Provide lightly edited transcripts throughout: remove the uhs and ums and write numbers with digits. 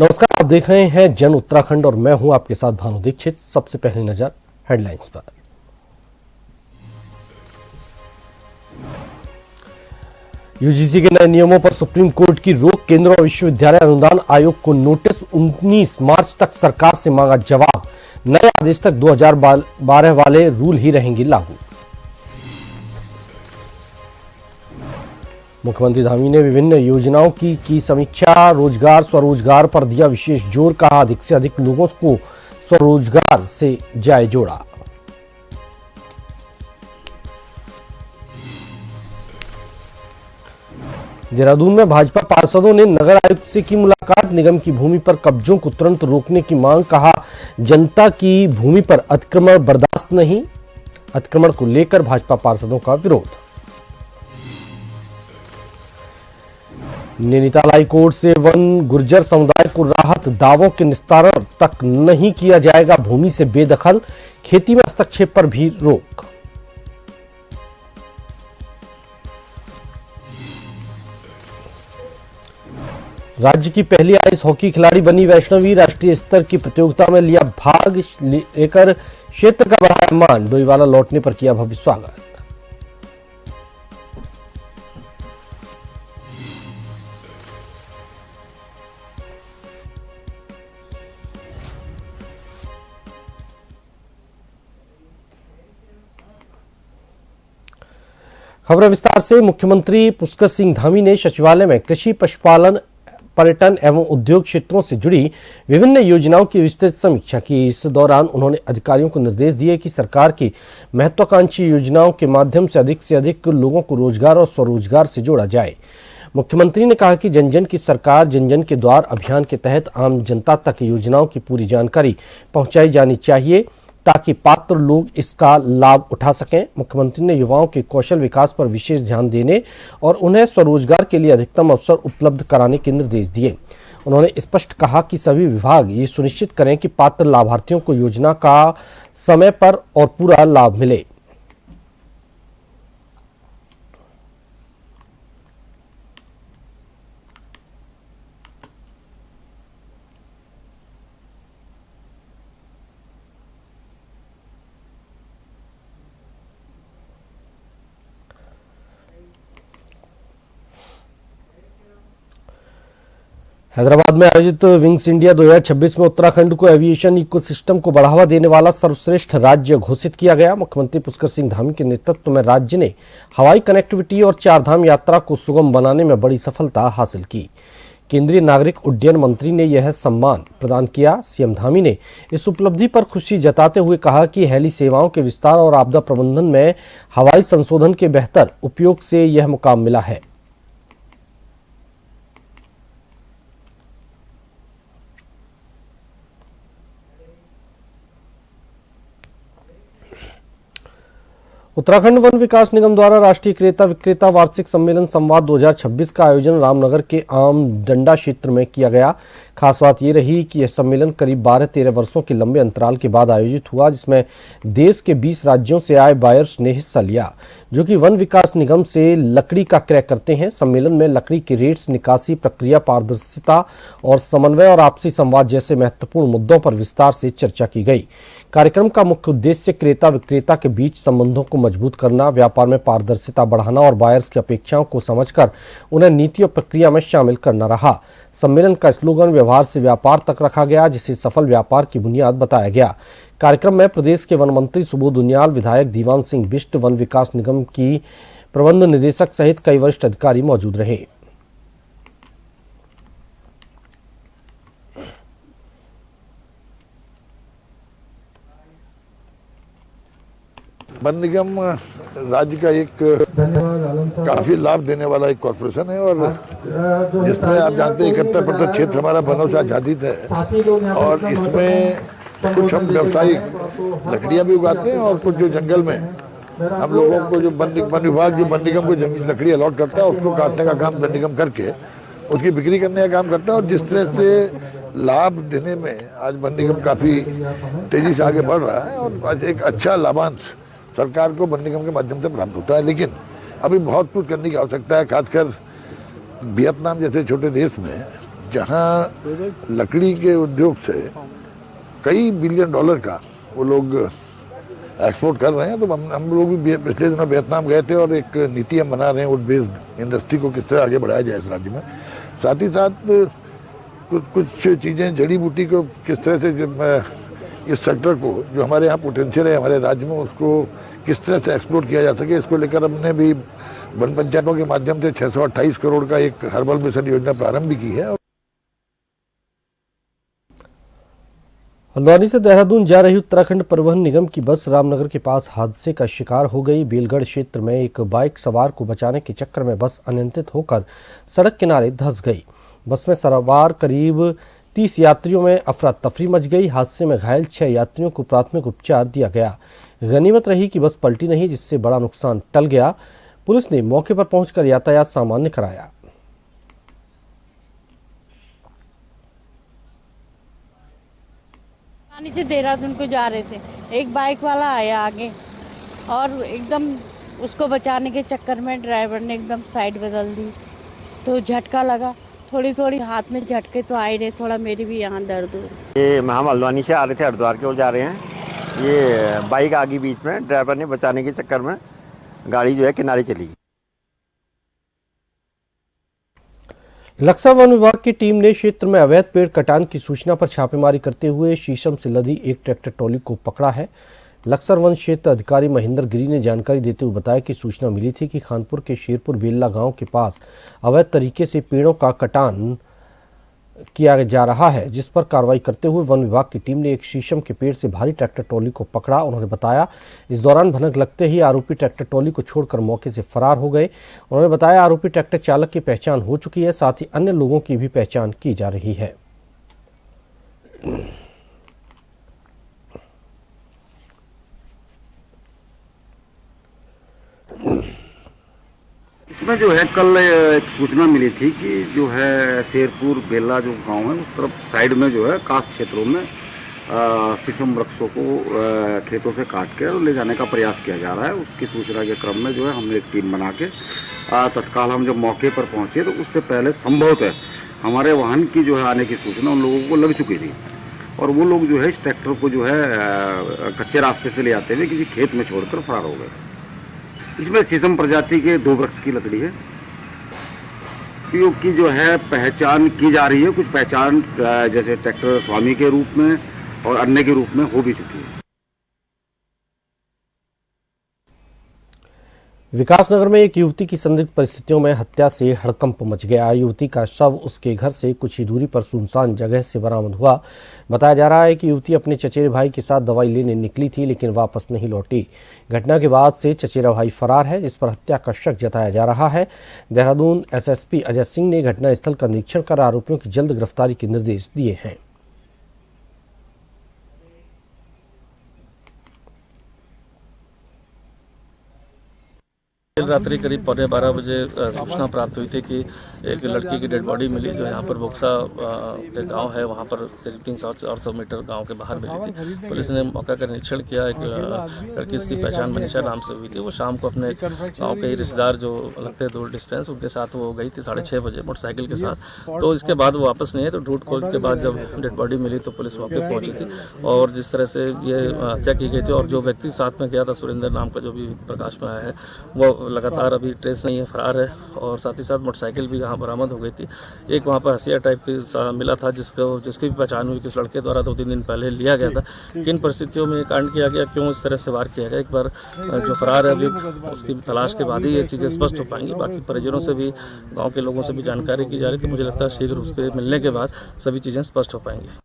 नमस्कार, आप देख रहे हैं जन उत्तराखंड और मैं हूं आपके साथ भानु दीक्षित। सबसे पहली नजर हेडलाइंस पर। यूजीसी के नए नियमों पर सुप्रीम कोर्ट की रोक, केंद्र और विश्वविद्यालय अनुदान आयोग को नोटिस, 19 मार्च तक सरकार से मांगा जवाब। नए आदेश तक 2012 वाले रूल ही रहेंगे लागू। मुख्यमंत्री धामी ने विभिन्न योजनाओं की समीक्षा, रोजगार स्वरोजगार पर दिया विशेष जोर, कहा अधिक से अधिक लोगों को स्वरोजगार से जाए जोड़ा। देहरादून में भाजपा पार्षदों ने नगर आयुक्त से की मुलाकात, निगम की भूमि पर कब्जों को तुरंत रोकने की मांग, कहा जनता की भूमि पर अतिक्रमण बर्दाश्त नहीं। अतिक्रमण को लेकर भाजपा पार्षदों का विरोध। नैनीताल हाई कोर्ट से वन गुर्जर समुदाय को राहत, दावों के निस्तारण तक नहीं किया जाएगा भूमि से बेदखल, खेती में हस्तक्षेप पर भी रोक। राज्य की पहली आइस हॉकी खिलाड़ी बनी वैष्णवी, राष्ट्रीय स्तर की प्रतियोगिता में लिया भाग लेकर क्षेत्र का बढ़ाया मान, डोईवाला लौटने पर किया भव्य स्वागत। खबर विस्तार से। मुख्यमंत्री पुष्कर सिंह धामी ने सचिवालय में कृषि, पशुपालन, पर्यटन एवं उद्योग क्षेत्रों से जुड़ी विभिन्न योजनाओं की विस्तृत समीक्षा की। इस दौरान उन्होंने अधिकारियों को निर्देश दिए कि सरकार की महत्वाकांक्षी योजनाओं के माध्यम से अधिक लोगों को रोजगार और स्वरोजगार से जोड़ा जाए। मुख्यमंत्री ने कहा कि जन जन की सरकार, जन जन के द्वार अभियान के तहत आम जनता तक योजनाओं की पूरी जानकारी पहुंचाई जानी चाहिए ताकि पात्र लोग इसका लाभ उठा सकें। मुख्यमंत्री ने युवाओं के कौशल विकास पर विशेष ध्यान देने और उन्हें स्वरोजगार के लिए अधिकतम अवसर उपलब्ध कराने के निर्देश दिए। उन्होंने स्पष्ट कहा कि सभी विभाग ये सुनिश्चित करें कि पात्र लाभार्थियों को योजना का समय पर और पूरा लाभ मिले। हैदराबाद में आयोजित विंग्स इंडिया 2026 में उत्तराखंड को एविएशन इकोसिस्टम को बढ़ावा देने वाला सर्वश्रेष्ठ राज्य घोषित किया गया। मुख्यमंत्री पुष्कर सिंह धामी के नेतृत्व में राज्य ने हवाई कनेक्टिविटी और चारधाम यात्रा को सुगम बनाने में बड़ी सफलता हासिल की। केंद्रीय नागरिक उड्डयन मंत्री ने यह सम्मान प्रदान किया। सीएम धामी ने इस उपलब्धि पर खुशी जताते हुए कहा कि हेली सेवाओं के विस्तार और आपदा प्रबंधन में हवाई संशोधन के बेहतर उपयोग से यह मुकाम मिला है। उत्तराखंड वन विकास निगम द्वारा राष्ट्रीय क्रेता विक्रेता वार्षिक सम्मेलन संवाद 2026 का आयोजन रामनगर के आम डंडा क्षेत्र में किया गया। खास बात यह रही कि यह सम्मेलन करीब 12-13 वर्षों के लंबे अंतराल के बाद आयोजित हुआ, जिसमें देश के 20 राज्यों से आए बायर्स ने हिस्सा लिया जो कि वन विकास निगम से लकड़ी का क्रय करते हैं। सम्मेलन में लकड़ी के रेट्स, निकासी प्रक्रिया, पारदर्शिता और समन्वय और आपसी संवाद जैसे महत्वपूर्ण मुद्दों पर विस्तार से चर्चा की गई। कार्यक्रम का मुख्य उद्देश्य क्रेता विक्रेता के बीच संबंधों को मजबूत करना, व्यापार में पारदर्शिता बढ़ाना और बायर्स की अपेक्षाओं को समझकर उन्हें नीति और प्रक्रिया में शामिल करना रहा। सम्मेलन का स्लोगन व्यवहार से व्यापार तक रखा गया, जिसे सफल व्यापार की बुनियाद बताया गया। कार्यक्रम में प्रदेश के वन मंत्री सुबोध उनियाल, विधायक दीवान सिंह बिष्ट, वन विकास निगम की प्रबंध निदेशक सहित कई वरिष्ठ अधिकारी मौजूद रहे। वन निगम राज्य का एक काफी लाभ देने वाला एक कॉर्पोरेशन है और जिसमें आप जानते हैं 71% क्षेत्र हमारा वनों से आच्छादित है और इसमें कुछ हम व्यावसायिक लकड़ियां भी उगाते हैं और कुछ जो जंगल में हम लोगों को जो वन विभाग जो वन निगम को लकड़ी अलॉट करता है उसको काटने का काम वन निगम करके उसकी बिक्री करने का काम करता है। और जिस तरह से लाभ देने में आज वन निगम काफ़ी तेज़ी से आगे बढ़ रहा है और आज एक अच्छा लाभांश सरकार को वन निगम के माध्यम से प्राप्त होता है। लेकिन अभी बहुत कुछ करने की आवश्यकता है, खासकर वियतनाम जैसे छोटे देश में जहाँ लकड़ी के उद्योग से कई बिलियन डॉलर का वो लोग एक्सपोर्ट कर रहे हैं। तो हम लोग भी पिछले दिनों वियतनाम गए थे और एक नीति हम बना रहे हैं वुड बेस्ड इंडस्ट्री को किस तरह आगे बढ़ाया जाए इस राज्य में। साथ ही साथ कुछ चीज़ें जड़ी बूटी को किस तरह से इस सेक्टर को जो हमारे यहाँ पोटेंशियल है हमारे राज्य में उसको किस तरह से एक्सप्लोर किया जा सके, इसको लेकर हमने भी वन पंचायतों के माध्यम से 628 करोड़ का एक हर्बल मिशन योजना प्रारंभ भी की है। हल्द्वानी से देहरादून जा रही उत्तराखंड परिवहन निगम की बस रामनगर के पास हादसे का शिकार हो गई। बेलगढ़ क्षेत्र में एक बाइक सवार को बचाने के चक्कर में बस अनियंत्रित होकर सड़क किनारे धंस गई। बस में सवार करीब 30 यात्रियों में अफरा तफरी मच गई। हादसे में घायल 6 यात्रियों को प्राथमिक उपचार दिया गया। गनीमत रही कि बस पलटी नहीं, जिससे बड़ा नुकसान टल गया। पुलिस ने मौके पर पहुंचकर यातायात सामान्य कराया। से देहरादून को जा रहे थे, एक बाइक वाला आया आगे और एकदम उसको बचाने के चक्कर में ड्राइवर ने एकदम साइड बदल दी तो झटका लगा। थोड़ी हाथ में झटके तो आए रहे, थोड़ा मेरी भी यहाँ दर्द हो। ये हम हल्द्वानी से आ रहे थे, हरिद्वार की ओर जा रहे हैं। ये बाइक आ गई बीच में, ड्राइवर ने बचाने के चक्कर में गाड़ी जो है किनारे चली गई। लक्सर वन विभाग की टीम ने क्षेत्र में अवैध पेड़ कटान की सूचना पर छापेमारी करते हुए शीशम से लदी एक ट्रैक्टर ट्रॉली को पकड़ा है। लक्सर वन क्षेत्र अधिकारी महेंद्र गिरी ने जानकारी देते हुए बताया कि सूचना मिली थी कि खानपुर के शेरपुर बेल्ला गांव के पास अवैध तरीके से पेड़ों का कटान किया जा रहा है, जिस पर कार्रवाई करते हुए वन विभाग की टीम ने एक शीशम के पेड़ से भारी ट्रैक्टर ट्रॉली को पकड़ा। उन्होंने बताया इस दौरान भनक लगते ही आरोपी ट्रैक्टर ट्रॉली को छोड़कर मौके से फरार हो गए। उन्होंने बताया आरोपी ट्रैक्टर चालक की पहचान हो चुकी है, साथ ही अन्य लोगों की भी पहचान की जा रही है। इसमें जो है कल एक सूचना मिली थी कि जो है शेरपुर बेला जो गांव है उस तरफ साइड में जो है कास्ट क्षेत्रों में शीशम वृक्षों को खेतों से काट कर ले जाने का प्रयास किया जा रहा है। उसकी सूचना के क्रम में जो है हमने एक टीम बना के तत्काल हम जब मौके पर पहुंचे तो उससे पहले संभवतः हमारे वाहन की जो है आने की सूचना उन लोगों को लग चुकी थी और वो लोग जो है इस ट्रैक्टर को जो है कच्चे रास्ते से ले आते हुए किसी खेत में छोड़कर फरार हो गए। इसमें शीशम प्रजाति के 2 वृक्ष की लकड़ी है। उपयोग की जो है पहचान की जा रही है, कुछ पहचान जैसे ट्रैक्टर स्वामी के रूप में और अन्य के रूप में हो भी चुकी है। विकासनगर में एक युवती की संदिग्ध परिस्थितियों में हत्या से हड़कंप मच गया। युवती का शव उसके घर से कुछ ही दूरी पर सुनसान जगह से बरामद हुआ। बताया जा रहा है कि युवती अपने चचेरे भाई के साथ दवाई लेने निकली थी, लेकिन वापस नहीं लौटी। घटना के बाद से चचेरा भाई फरार है, जिस पर हत्या का शक जताया जा रहा है। देहरादून एसएसपी अजय सिंह ने घटनास्थल का निरीक्षण कर आरोपियों की जल्द गिरफ्तारी के निर्देश दिए हैं। कल रात्रि करीब 11:15 बजे सूचना प्राप्त हुई थी कि एक लड़की की डेड बॉडी मिली, जो यहाँ पर बोक्सा गांव है, वहाँ पर 300-400 मीटर गांव के बाहर मिली थी। पुलिस ने मौका का निरीक्षण किया। एक लड़की, इसकी पहचान मनीषा नाम से हुई थी। वो शाम को अपने गाँव के ही रिश्तेदार जो लगते हैं दूर डिस्टेंस, उनके साथ वो गई थी 6:30 बजे मोटरसाइकिल के साथ। तो इसके बाद वो वापस नहीं है। तो ढूंढ खोज के बाद जब डेड बॉडी मिली तो पुलिस मौके पर पहुंची थी और जिस तरह से ये हत्या की गई थी और जो व्यक्ति साथ में गया था सुरेंद्र नाम का, जो भी प्रकाश में आया है, वो लगातार अभी ट्रेस नहीं है, फरार है। और साथ ही साथ मोटरसाइकिल भी यहाँ बरामद हो गई थी। एक वहाँ पर हसिया टाइप की मिला था जिसकी भी पहचान हुई, किस लड़के द्वारा 2-3 दिन पहले लिया गया था। किन परिस्थितियों में कांड किया गया, क्यों इस तरह से वार किया गया, एक बार जो फरार है अभी उसकी तलाश के बाद ही ये चीज़ें स्पष्ट हो पाएंगी। बाकी परिजनों से भी, गाँव के लोगों से भी जानकारी की जा रही थी। मुझे लगता है शीघ्र उसके मिलने के बाद सभी चीज़ें स्पष्ट हो पाएंगी।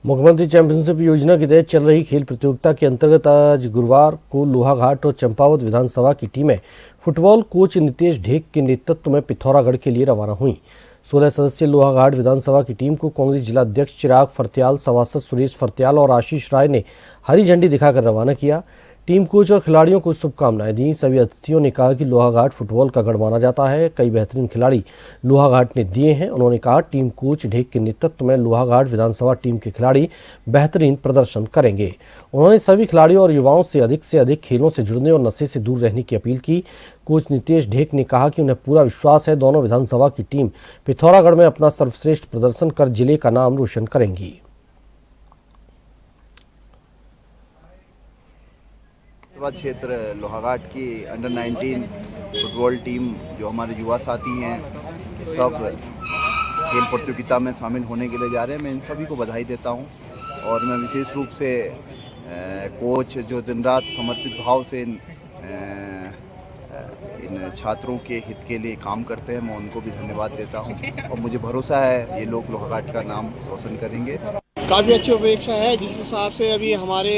मुख्यमंत्री चैंपियनशिप योजना के तहत चल रही खेल प्रतियोगिता के अंतर्गत आज गुरुवार को लोहाघाट और चंपावत विधानसभा की टीमें फुटबॉल कोच नितेश ढेक के नेतृत्व में पिथौरागढ़ के लिए रवाना हुई। 16 सदस्यीय लोहाघाट विधानसभा की टीम को कांग्रेस जिला अध्यक्ष चिराग फर्त्याल, सभासद सुरेश फर्त्याल और आशीष राय ने हरी झंडी दिखाकर रवाना किया। टीम कोच और खिलाड़ियों को शुभकामनाएं दी। सभी अतिथियों ने कहा कि लोहाघाट फुटबॉल का गढ़ माना जाता है। कई बेहतरीन खिलाड़ी लोहाघाट ने दिए हैं। उन्होंने कहा टीम कोच ढेक के नेतृत्व में लोहाघाट विधानसभा टीम के खिलाड़ी बेहतरीन प्रदर्शन करेंगे। उन्होंने सभी खिलाड़ियों और युवाओं से अधिक खेलों से जुड़ने और नशे से दूर रहने की अपील की। कोच नितेश ढेक ने कहा कि उन्हें पूरा विश्वास है दोनों विधानसभा की टीम पिथौरागढ़ में अपना सर्वश्रेष्ठ प्रदर्शन कर जिले का नाम रोशन करेंगी। क्षेत्र लोहाघाट की अंडर 19 फुटबॉल टीम जो हमारे युवा साथी हैं, ये सब खेल प्रतियोगिता में शामिल होने के लिए जा रहे हैं। मैं इन सभी को बधाई देता हूं और मैं विशेष रूप से कोच जो दिन रात समर्पित भाव से इन छात्रों के हित के लिए काम करते हैं, मैं उनको भी धन्यवाद देता हूं और मुझे भरोसा है ये लोग लोहाघाट का नाम रोशन करेंगे। काफ़ी अच्छी अपेक्षा है जिस हिसाब से अभी हमारे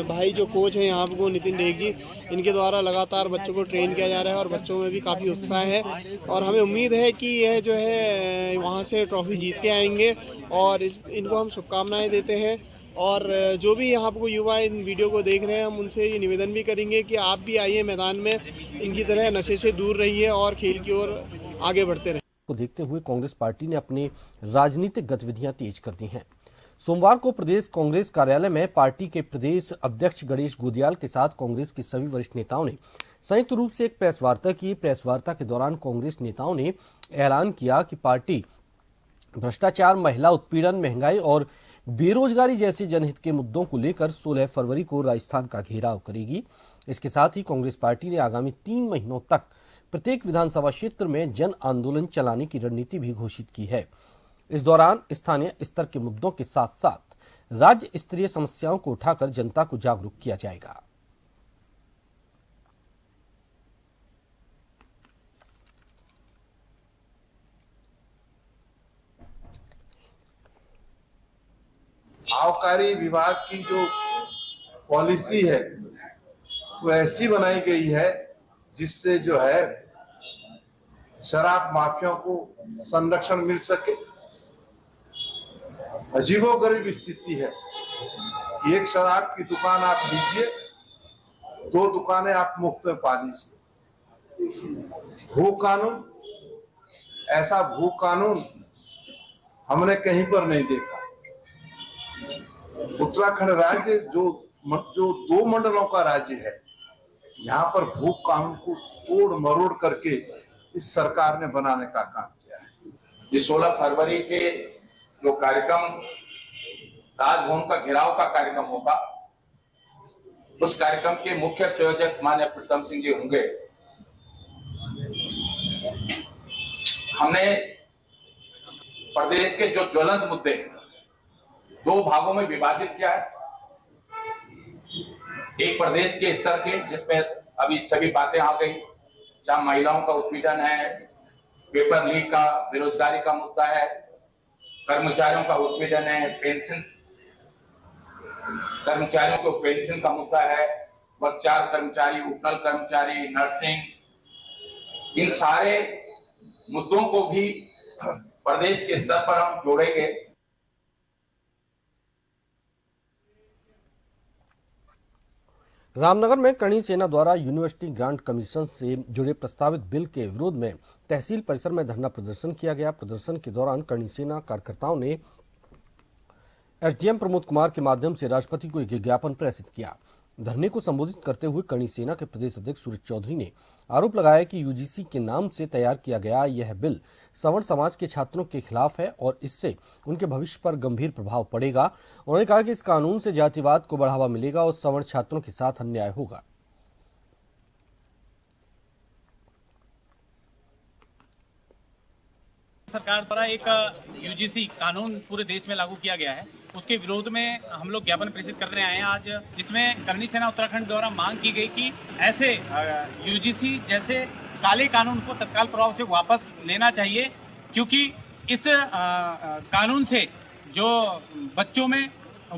भाई जो कोच हैं यहाँ को नितिन ढेक जी, इनके द्वारा लगातार बच्चों को ट्रेन किया जा रहा है और बच्चों में भी काफ़ी उत्साह है और हमें उम्मीद है कि यह जो है वहाँ से ट्रॉफी जीत के आएंगे और इनको हम शुभकामनाएं देते हैं। और जो भी यहाँ को युवा इन वीडियो को देख रहे हैं, हम उनसे ये निवेदन भी करेंगे कि आप भी आइए मैदान में, इनकी तरह नशे से दूर रहिए और खेल की ओर आगे बढ़ते रहें। को देखते हुए कांग्रेस पार्टी ने अपनी राजनीतिक गतिविधियां तेज कर दी हैं। सोमवार को प्रदेश कांग्रेस कार्यालय में पार्टी के प्रदेश अध्यक्ष गणेश गोदियाल के साथ कांग्रेस के सभी वरिष्ठ नेताओं ने संयुक्त रूप से एक प्रेस वार्ता की। प्रेस वार्ता के दौरान कांग्रेस नेताओं ने ऐलान किया कि पार्टी भ्रष्टाचार, महिला उत्पीड़न, महंगाई और बेरोजगारी जैसे जनहित के मुद्दों को लेकर 16 फरवरी को राजस्थान का घेराव करेगी। इसके साथ ही कांग्रेस पार्टी ने आगामी 3 महीनों तक प्रत्येक विधानसभा क्षेत्र में जन आंदोलन चलाने की रणनीति भी घोषित की है। इस दौरान स्थानीय स्तर के मुद्दों के साथ साथ राज्य स्तरीय समस्याओं को उठाकर जनता को जागरूक किया जाएगा। आबकारी विभाग की जो पॉलिसी है वो ऐसी बनाई गई है जिससे जो है शराब माफियाओं को संरक्षण मिल सके। अजीबोगरीब स्थिति है कि एक शराब की दुकान आप लीजिए, 2 दुकानें आप मुफ्त में पा लीजिए। भू कानून, ऐसा भू कानून हमने कहीं पर नहीं देखा। उत्तराखंड राज्य जो 2 मंडलों का राज्य है, यहाँ पर भू कानून को तोड़ मरोड़ करके इस सरकार ने बनाने का काम किया है। ये 16 फरवरी के जो कार्यक्रम राजभवन का घेराव का कार्यक्रम होगा, उस कार्यक्रम के मुख्य संयोजक माननीय प्रीतम सिंह जी होंगे। हमने प्रदेश के जो ज्वलंत मुद्दे 2 भागों में विभाजित किया है। एक प्रदेश के स्तर के जिसमें अभी सभी बातें आ गई, चाहे महिलाओं का उत्पीड़न है, पेपर लीक का, बेरोजगारी का मुद्दा है, कर्मचारियों का उत्पीड़न है, पेंशन कर्मचारियों को पेंशन का मुद्दा है, वर्गचार कर्मचारी, उपनल कर्मचारी, नर्सिंग, इन सारे मुद्दों को भी प्रदेश के स्तर पर हम जोड़ेंगे। रामनगर में करणी सेना द्वारा यूनिवर्सिटी ग्रांट कमीशन से जुड़े प्रस्तावित बिल के विरोध में तहसील परिसर में धरना प्रदर्शन किया गया। प्रदर्शन के दौरान करणी सेना कार्यकर्ताओं ने एसडीएम प्रमोद कुमार के माध्यम से राष्ट्रपति को एक ज्ञापन प्रेषित किया। धरने को संबोधित करते हुए करणी सेना के प्रदेश अध्यक्ष सूरज चौधरी ने आरोप लगाया कि यूजीसी के नाम से तैयार किया गया यह बिल सवर्ण समाज के छात्रों के खिलाफ है और इससे उनके भविष्य पर गंभीर प्रभाव पड़ेगा। उन्होंने कहा कि इस कानून से जातिवाद को बढ़ावा मिलेगा और सवर्ण छात्रों के साथ अन्याय होगा। सरकार द्वारा एक यूजीसी कानून पूरे देश में लागू किया गया है, उसके विरोध में हम लोग ज्ञापन प्रेषित करने आए हैं आज, जिसमें करणी सेना उत्तराखंड द्वारा मांग की गई कि ऐसे यूजीसी जैसे काले कानून को तत्काल प्रभाव से वापस लेना चाहिए, क्योंकि इस कानून से जो बच्चों में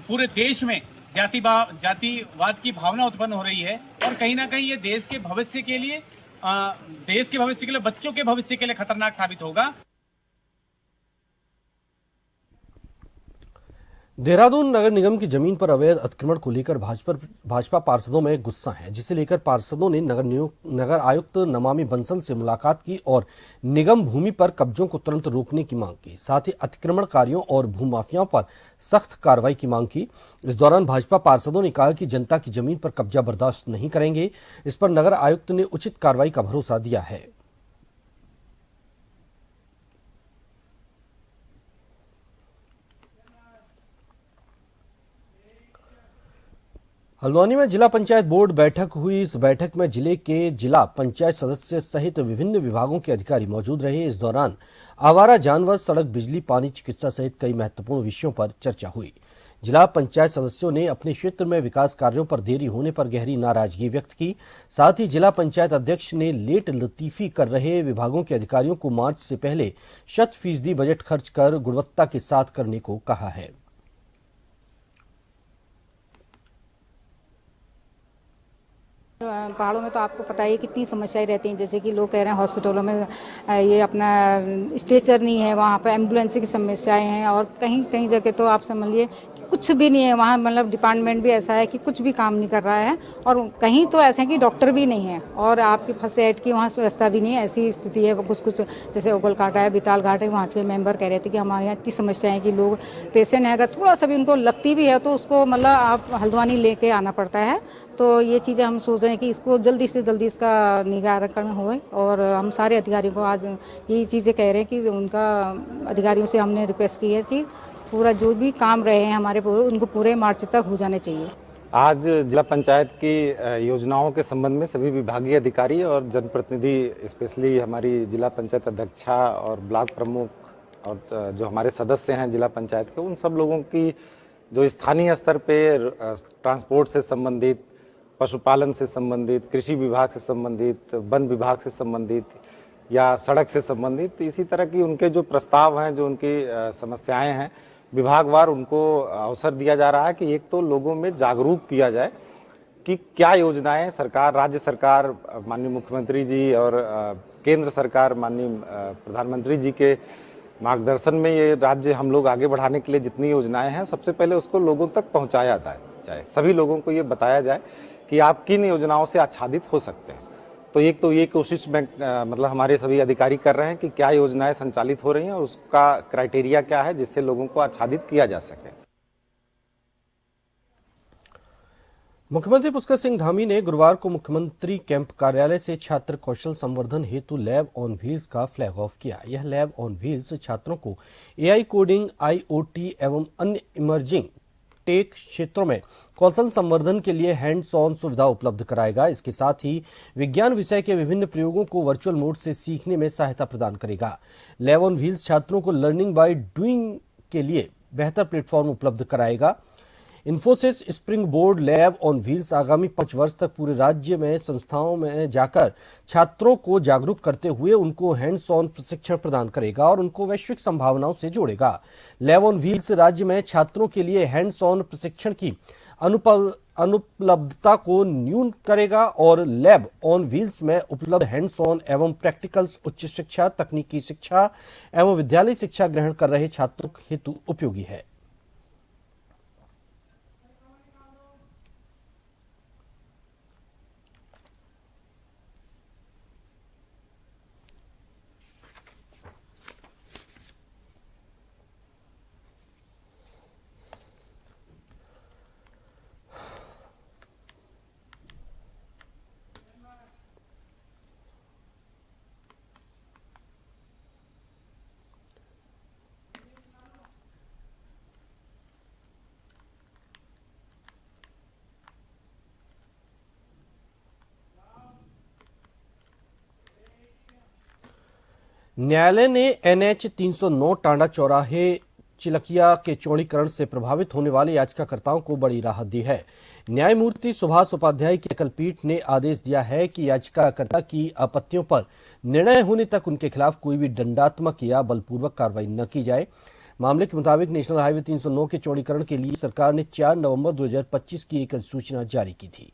पूरे देश में जातिवाद की भावना उत्पन्न हो रही है और कहीं ना कहीं ये देश के भविष्य के लिए बच्चों के भविष्य के लिए खतरनाक साबित होगा। देहरादून नगर निगम की जमीन पर अवैध अतिक्रमण को लेकर भाजपा पार्षदों में गुस्सा है, जिसे लेकर पार्षदों ने नगर आयुक्त नमामि बंसल से मुलाकात की और निगम भूमि पर कब्जों को तुरंत रोकने की मांग की। साथ ही अतिक्रमणकारियों और भूमाफियाओं पर सख्त कार्रवाई की मांग की। इस दौरान भाजपा पार्षदों ने कहा कि जनता की जमीन पर कब्जा बर्दाश्त नहीं करेंगे। इस पर नगर आयुक्त ने उचित कार्रवाई का भरोसा दिया है। हल्द्वानी में जिला पंचायत बोर्ड बैठक हुई। इस बैठक में जिले के जिला पंचायत सदस्य सहित विभिन्न विभागों के अधिकारी मौजूद रहे। इस दौरान आवारा जानवर, सड़क, बिजली, पानी, चिकित्सा सहित कई महत्वपूर्ण विषयों पर चर्चा हुई। जिला पंचायत सदस्यों ने अपने क्षेत्र में विकास कार्यों पर देरी होने पर गहरी नाराजगी व्यक्त की। साथ ही जिला पंचायत अध्यक्ष ने लेट लतीफी कर रहे विभागों के अधिकारियों को मार्च से पहले 100% बजट खर्च कर गुणवत्ता के साथ करने को कहा है। पहाड़ों में तो आपको पता ही कितनी समस्याएं रहती हैं, जैसे कि लोग कह रहे हैं हॉस्पिटलों में ये अपना स्ट्रेचर नहीं है, वहाँ पर एम्बुलेंस की समस्याएं हैं और कहीं कहीं जगह तो आप समझ लिए कुछ भी नहीं है वहाँ, मतलब डिपार्टमेंट भी ऐसा है कि कुछ भी काम नहीं कर रहा है और कहीं तो ऐसे है कि डॉक्टर भी नहीं है और आपके फर्स्ट एड की वहाँ व्यवस्था भी नहीं है। ऐसी स्थिति है। वो कुछ जैसे ओगलकाटा है, बिताल घाट है, वहाँ के मेंबर कह रहे थे कि हमारे यहाँ इतनी समस्या है कि लोग पेशेंट है, अगर थोड़ा सा भी उनको लगती भी है तो उसको मतलब आप हल्द्वानी लेके आना पड़ता है। तो ये चीज़ें हम सोच रहे हैं कि इसको जल्दी से जल्दी इसका निराकरण होए और हम सारे अधिकारियों को आज यही चीज़ें कह रहे हैं कि उनका अधिकारियों से हमने रिक्वेस्ट की है कि पूरा जो भी काम रहे हैं हमारे उनको पूरे मार्च तक हो जाने चाहिए। आज जिला पंचायत की योजनाओं के संबंध में सभी विभागीय अधिकारी और जनप्रतिनिधि, स्पेशली हमारी जिला पंचायत अध्यक्षा और ब्लॉक प्रमुख और जो हमारे सदस्य हैं जिला पंचायत के, उन सब लोगों की जो स्थानीय स्तर पे ट्रांसपोर्ट से संबंधित, पशुपालन से संबंधित, कृषि विभाग से संबंधित, वन विभाग से संबंधित या सड़क से संबंधित, इसी तरह की उनके जो प्रस्ताव हैं, जो उनकी समस्याएं हैं, विभागवार उनको अवसर दिया जा रहा है कि एक तो लोगों में जागरूक किया जाए कि क्या योजनाएं सरकार, राज्य सरकार माननीय मुख्यमंत्री जी और केंद्र सरकार माननीय प्रधानमंत्री जी के मार्गदर्शन में ये राज्य हम लोग आगे बढ़ाने के लिए जितनी योजनाएं हैं, सबसे पहले उसको लोगों तक पहुंचाया जाए, सभी लोगों को ये बताया जाए कि आप किन योजनाओं से आच्छादित हो सकते हैं। तो एक तो ये कोशिश में मतलब हमारे सभी अधिकारी कर रहे हैं कि क्या योजनाएं संचालित हो रही हैं और उसका क्राइटेरिया क्या है जिससे लोगों को आच्छादित किया जा सके। मुख्यमंत्री पुष्कर सिंह धामी ने गुरुवार को मुख्यमंत्री कैंप कार्यालय से छात्र कौशल संवर्धन हेतु लैब ऑन व्हील्स का फ्लैग ऑफ किया। यह लैब ऑन व्हील्स छात्रों को एआई कोडिंग, IoT एवं अन्य इमर्जिंग टेक क्षेत्रों में कौशल संवर्धन के लिए हैंड्स ऑन सुविधा उपलब्ध कराएगा। इसके साथ ही विज्ञान विषय के विभिन्न प्रयोगों को वर्चुअल मोड से सीखने में सहायता प्रदान करेगा। लैब ऑन व्हील्स छात्रों को लर्निंग बाय डूइंग के लिए बेहतर प्लेटफॉर्म उपलब्ध कराएगा। Infosys spring board lab on wheels आगामी 5 वर्ष तक पूरे राज्य में संस्थाओं में जाकर छात्रों को जागरूक करते हुए उनको हैंड्स ऑन प्रशिक्षण प्रदान करेगा और उनको वैश्विक संभावनाओं से जोड़ेगा। लैब ऑन व्हील्स राज्य में छात्रों के लिए हैंड्स ऑन प्रशिक्षण की अनुपलब्धता को न्यून करेगा और लैब ऑन व्हील्स में उपलब्ध हैंड्स ऑन एवं प्रैक्टिकल्स उच्च शिक्षा, तकनीकी शिक्षा एवं विद्यालय शिक्षा ग्रहण कर रहे छात्रों हेतु उपयोगी है। न्यायालय ने NH 309 टांडा चौराहे चिलकिया के चौड़ीकरण से प्रभावित होने वाले याचिकाकर्ताओं को बड़ी राहत दी है। न्यायमूर्ति सुभाष उपाध्याय की एकल पीठ ने आदेश दिया है कि याचिकाकर्ता की आपत्तियों पर निर्णय होने तक उनके खिलाफ कोई भी दंडात्मक या बलपूर्वक कार्रवाई न की जाए। मामले के मुताबिक नेशनल हाईवे 309 के चौड़ीकरण के लिए सरकार ने 4 नवंबर 2025 की एक अधिसूचना जारी की थी।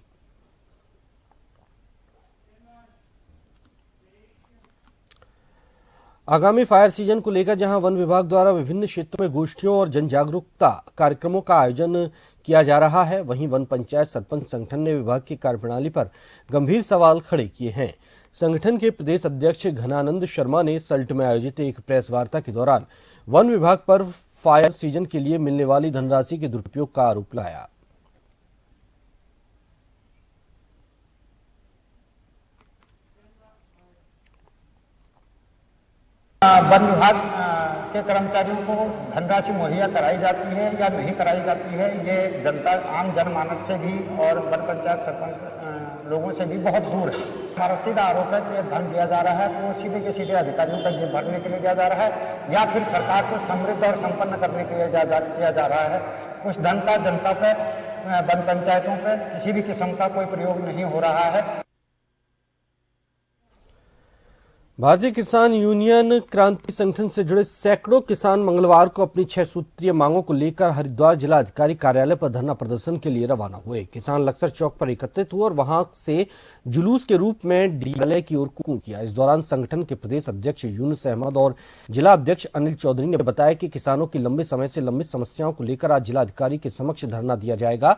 आगामी फायर सीजन को लेकर जहां वन विभाग द्वारा विभिन्न क्षेत्रों में गोष्ठियों और जन जागरूकता कार्यक्रमों का आयोजन किया जा रहा है, वहीं वन पंचायत सरपंच संगठन ने विभाग की कार्यप्रणाली पर गंभीर सवाल खड़े किए हैं। संगठन के प्रदेश अध्यक्ष घनानंद शर्मा ने सल्ट में आयोजित एक प्रेस वार्ता के दौरान वन विभाग पर फायर सीजन के लिए मिलने वाली धनराशि के दुरुपयोग का आरोप लगाया। वन विभाग के कर्मचारियों को धनराशि मुहैया कराई जाती है या नहीं कराई जाती है, ये जनता आम जनमानस से भी और वन पंचायत सरपंच लोगों से भी बहुत दूर है। हमारा सीधा आरोप है कि ये धन दिया जा रहा है तो वो सीधे के सीधे अधिकारियों का जेब भरने के लिए दिया जा रहा है या फिर सरकार को समृद्ध और संपन्न करने के लिए दिया जा रहा है। उस धन का जनता पे, वन पंचायतों पे किसी भी किस्म का कोई प्रयोग नहीं हो रहा है। भारतीय किसान यूनियन क्रांति संगठन से जुड़े सैकड़ों किसान मंगलवार को अपनी 6 सूत्रीय मांगों को लेकर हरिद्वार जिला अधिकारी कार्यालय पर धरना प्रदर्शन के लिए रवाना हुए। किसान लक्सर चौक पर एकत्रित हुए और वहां से जुलूस के रूप में डीएलए की ओर कूच किया। इस दौरान संगठन के प्रदेश अध्यक्ष यूनुस अहमद और जिला अध्यक्ष अनिल चौधरी ने बताया कि किसानों की लंबे समय से लंबित समस्याओं को लेकर आज जिला अधिकारी के समक्ष धरना दिया जाएगा।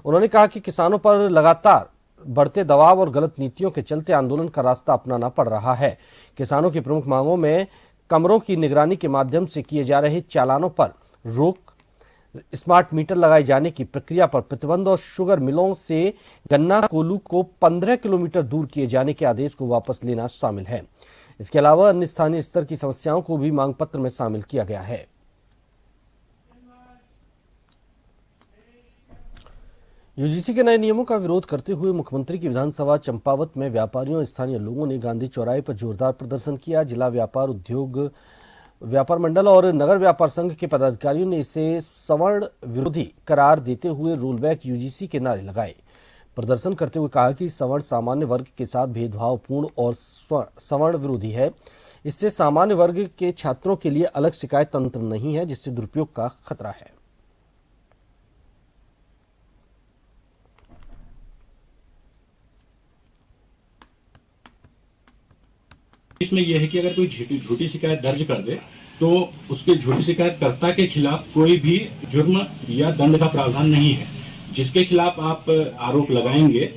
उन्होंने कहा कि किसानों पर लगातार बढ़ते दबाव और गलत नीतियों के चलते आंदोलन का रास्ता अपनाना पड़ रहा है। किसानों की प्रमुख मांगों में कमरों की निगरानी के माध्यम से किए जा रहे चालानों पर रोक, स्मार्ट मीटर लगाए जाने की प्रक्रिया पर प्रतिबंध और शुगर मिलों से गन्ना कोल्हू को 15 किलोमीटर दूर किए जाने के आदेश को वापस लेना शामिल है। इसके अलावा अन्य स्थानीय स्तर की समस्याओं को भी मांग पत्र में शामिल किया गया है। यूजीसी के नए नियमों का विरोध करते हुए मुख्यमंत्री की विधानसभा चंपावत में व्यापारियों और स्थानीय लोगों ने गांधी चौराहे पर जोरदार प्रदर्शन किया। जिला व्यापार उद्योग व्यापार मंडल और नगर व्यापार संघ के पदाधिकारियों ने इसे सवर्ण विरोधी करार देते हुए रोल बैक यूजीसी के नारे लगाए। प्रदर्शन करते हुए कहा कि सवर्ण सामान्य वर्ग के साथ भेदभावपूर्ण और सवर्ण विरोधी है। इससे सामान्य वर्ग के छात्रों के लिए अलग शिकायत तंत्र नहीं है, जिससे दुरुपयोग का खतरा है। इसमें यह है कि अगर कोई झूठी शिकायत दर्ज कर दे तो उसके झूठी शिकायतकर्ता के खिलाफ कोई भी जुर्म या दंड का प्रावधान नहीं है। जिसके खिलाफ आप आरोप लगाएंगे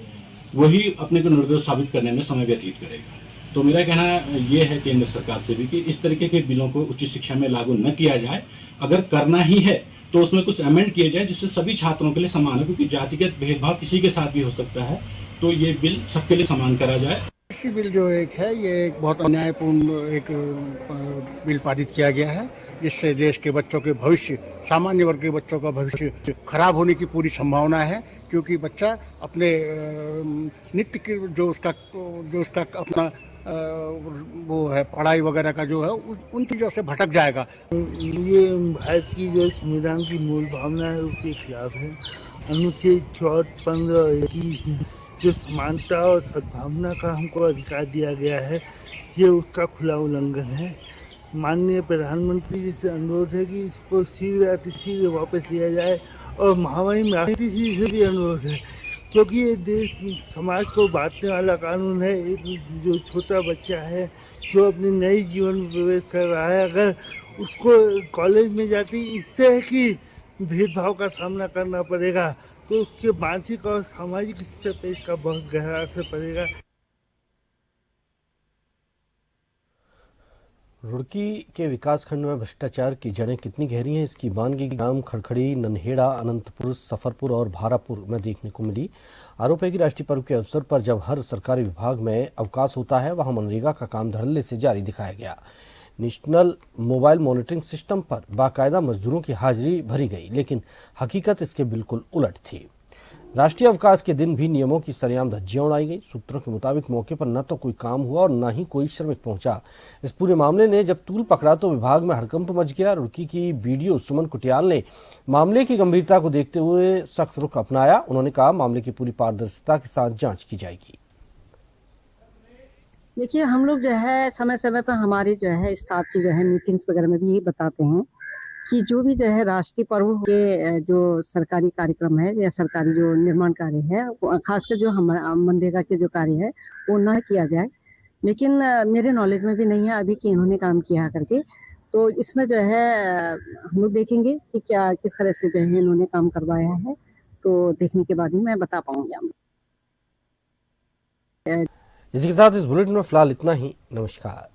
वही अपने को निर्दोष साबित करने में समय व्यतीत करेगा। तो मेरा कहना यह है केंद्र सरकार से भी कि इस तरीके के बिलों को उच्च शिक्षा में लागू न किया जाए। अगर करना ही है तो उसमें कुछ अमेंड किए जाए जिससे सभी छात्रों के लिए समान है, क्योंकि जातिगत भेदभाव किसी के साथ भी हो सकता है। तो ये बिल सबके लिए समान करा जाए। कृषि बिल जो एक है, ये एक बहुत अन्यायपूर्ण एक बिल पारित किया गया है, जिससे देश के बच्चों के भविष्य, सामान्य वर्ग के बच्चों का भविष्य खराब होने की पूरी संभावना है। क्योंकि बच्चा अपने नित्य की जो उसका अपना वो है पढ़ाई वगैरह का जो है उन चीज़ों से भटक जाएगा। ये भारत की जो संविधान की मूल भावना है उसके खिलाफ है। अनुच्छेद 14, 15 और 21 में जो समानता और सद्भावना का हमको अधिकार दिया गया है, ये उसका खुला उल्लंघन है। माननीय प्रधानमंत्री जी से अनुरोध है कि इसको शीघ्र अतिशीघ्र वापस लिया जाए और महामहिम राष्ट्रपति जी से भी अनुरोध है, क्योंकि ये देश समाज को बांटने वाला कानून है। एक जो छोटा बच्चा है जो अपने नए जीवन में प्रवेश कर रहा है, अगर उसको कॉलेज में जाती इस तरह की भेदभाव का सामना करना पड़ेगा तो उसके मानसिक और सामाजिक स्तर पर इसका बहुत गहरा असर पड़ेगा। रुड़की के विकासखंड में भ्रष्टाचार की जड़ें कितनी गहरी हैं, इसकी बानगी ग्राम खड़खड़ी, नन्हेड़ा, अनंतपुर, सफरपुर और भारापुर में देखने को मिली। आरोप है कि राष्ट्रीय पर्व के अवसर पर जब हर सरकारी विभाग में अवकाश होता है, वहां मनरेगा का काम धड़ल्ले से जारी दिखाया गया। नेशनल मोबाइल मॉनिटरिंग सिस्टम पर बाकायदा मजदूरों की हाजिरी भरी गई, लेकिन हकीकत इसके बिल्कुल उलट थी। राष्ट्रीय अवकाश के दिन भी नियमों की सरेआम धज्जियां उड़ाई गई। सूत्रों के मुताबिक मौके पर न तो कोई काम हुआ और न ही कोई श्रमिक पहुंचा। इस पूरे मामले ने जब तूल पकड़ा तो विभाग में हड़कंप मच गया। रुड़की की बीडीओ सुमन कुटियाल ने मामले की गंभीरता को देखते हुए सख्त रुख अपनाया। उन्होंने कहा, मामले की पूरी पारदर्शिता के साथ जांच की जाएगी। देखिए, हम लोग जो है समय समय पर हमारे जो है स्टाफ की जो है मीटिंग्स वगैरह में भी यही बताते हैं कि जो भी जो है राष्ट्रीय पर्व के जो सरकारी कार्यक्रम है या सरकारी जो निर्माण कार्य है, खासकर जो हमारा मनरेगा के जो कार्य है वो न किया जाए। लेकिन मेरे नॉलेज में भी नहीं है अभी कि इन्होंने काम किया करके। तो इसमें जो है हम लोग देखेंगे कि क्या किस तरह से जो है इन्होंने काम करवाया है, तो देखने के बाद ही मैं बता पाऊंगी आपको। इसी के साथ इस बुलेटिन में फिलहाल इतना ही। नमस्कार।